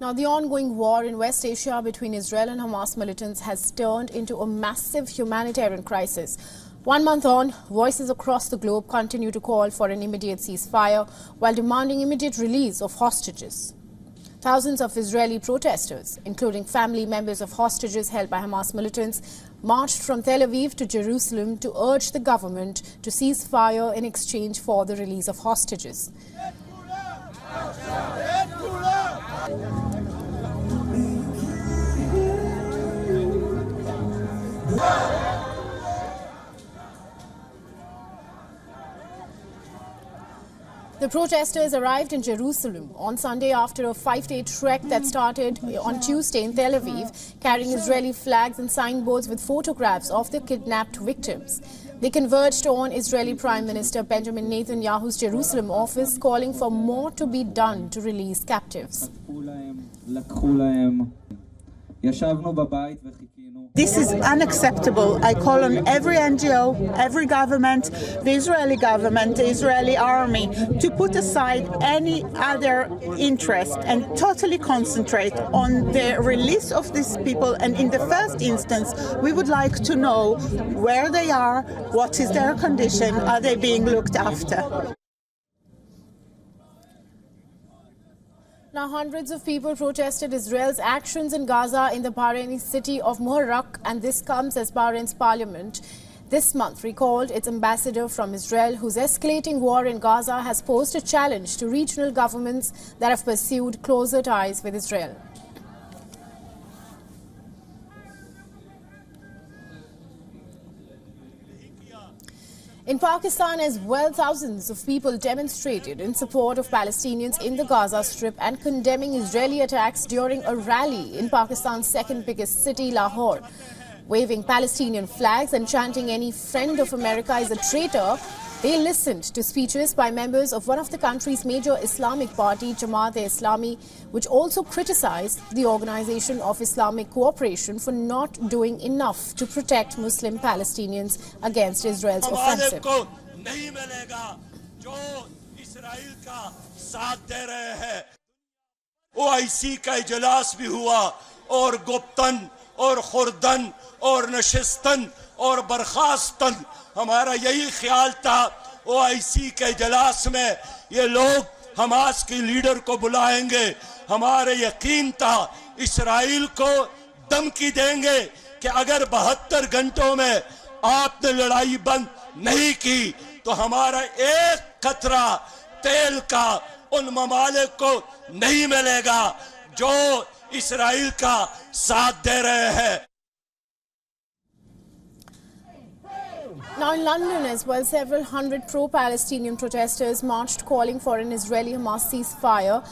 Now, the ongoing war in West Asia between Israel and Hamas militants has turned into a massive humanitarian crisis. 1 month on, voices across the globe continue to call for an immediate ceasefire while demanding immediate release of hostages. Thousands of Israeli protesters, including family members of hostages held by Hamas militants, marched from Tel Aviv to Jerusalem to urge the government to cease fire in exchange for the release of hostages. The protesters arrived in Jerusalem on Sunday after a 5-day trek that started on Tuesday in Tel Aviv, carrying Israeli flags and signboards with photographs of the kidnapped victims. They converged on Israeli Prime Minister Benjamin Netanyahu's Jerusalem office, calling for more to be done to release captives. This is unacceptable. I call on every NGO, every government, the Israeli army, to put aside any other interest and totally concentrate on the release of these people. And in the first instance, we would like to know where they are, what is their condition, are they being looked after. Now, hundreds of people protested Israel's actions in Gaza in the Bahraini city of Muharraq, and this comes as Bahrain's parliament this month recalled its ambassador from Israel, whose escalating war in Gaza has posed a challenge to regional governments that have pursued closer ties with Israel. In Pakistan as well, thousands of people demonstrated in support of Palestinians in the Gaza Strip and condemning Israeli attacks during a rally in Pakistan's second biggest city, Lahore. Waving Palestinian flags and chanting "Any friend of America is a traitor," they listened to speeches by members of one of the country's major Islamic party, Jamaat-e-Islami, which also criticized the Organization of Islamic Cooperation for not doing enough to protect Muslim Palestinians against Israel's offensive. OIC का इजलास भी हुआ और गुप्तन और खुर्दन और नशिस्तन और बर्खास्तन हमारा यही ख्याल था। OIC के इजलास में ये लोग हमास के लीडर को बुलाएंगे। हमारे यकीन था इस्राइल को धमकी देंगे कि अगर 72 घंटों में आपने लड़ाई बंद नहीं की तो हमारा एक कतरा तेल का उन ममालिक को नहीं मिलेगा जो इस्राइल का साथ दे रहे हैं। Now in London as well, several hundred pro-Palestinian protesters marched calling for an Israeli-Hamas ceasefire,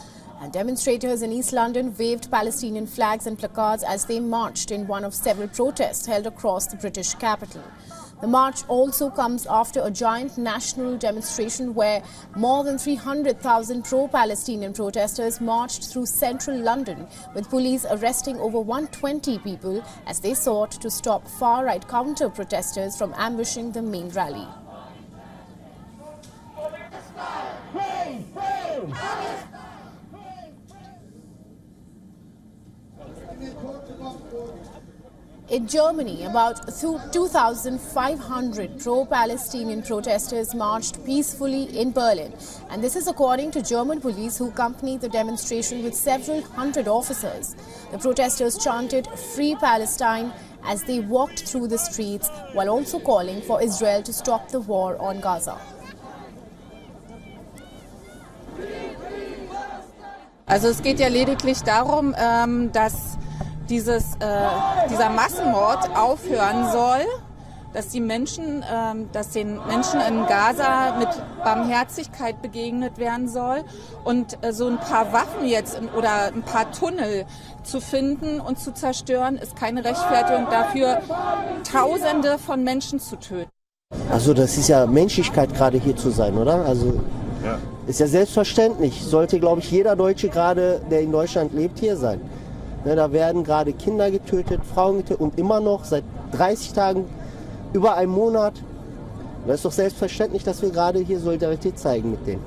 and demonstrators in East London waved Palestinian flags and placards as they marched in one of several protests held across the British capital. The march also comes after a giant national demonstration where more than 300,000 pro-Palestinian protesters marched through central London, with police arresting over 120 people as they sought to stop far-right counter-protesters from ambushing the main rally. In Germany, about 2,500 pro-Palestinian protesters marched peacefully in Berlin. And this is according to German police, who accompanied the demonstration with several hundred officers. The protesters chanted "Free Palestine" as they walked through the streets, while also calling for Israel to stop the war on Gaza. Also es geht ja lediglich darum, dass dieser Massenmord aufhören soll, dass den Menschen in Gaza mit Barmherzigkeit begegnet werden soll, und so ein paar Waffen jetzt oder ein paar Tunnel zu finden und zu zerstören, ist keine Rechtfertigung dafür, Tausende von Menschen zu töten. Also das ist ja Menschlichkeit, gerade hier zu sein, oder? Also ja. Ist ja selbstverständlich. Sollte, glaube ich, jeder Deutsche gerade, der in Deutschland lebt, hier sein. Ne, da werden gerade Kinder getötet, Frauen getötet und immer noch seit 30 Tagen, über einem Monat. Da ist doch selbstverständlich, dass wir gerade hier Solidarität zeigen mit denen.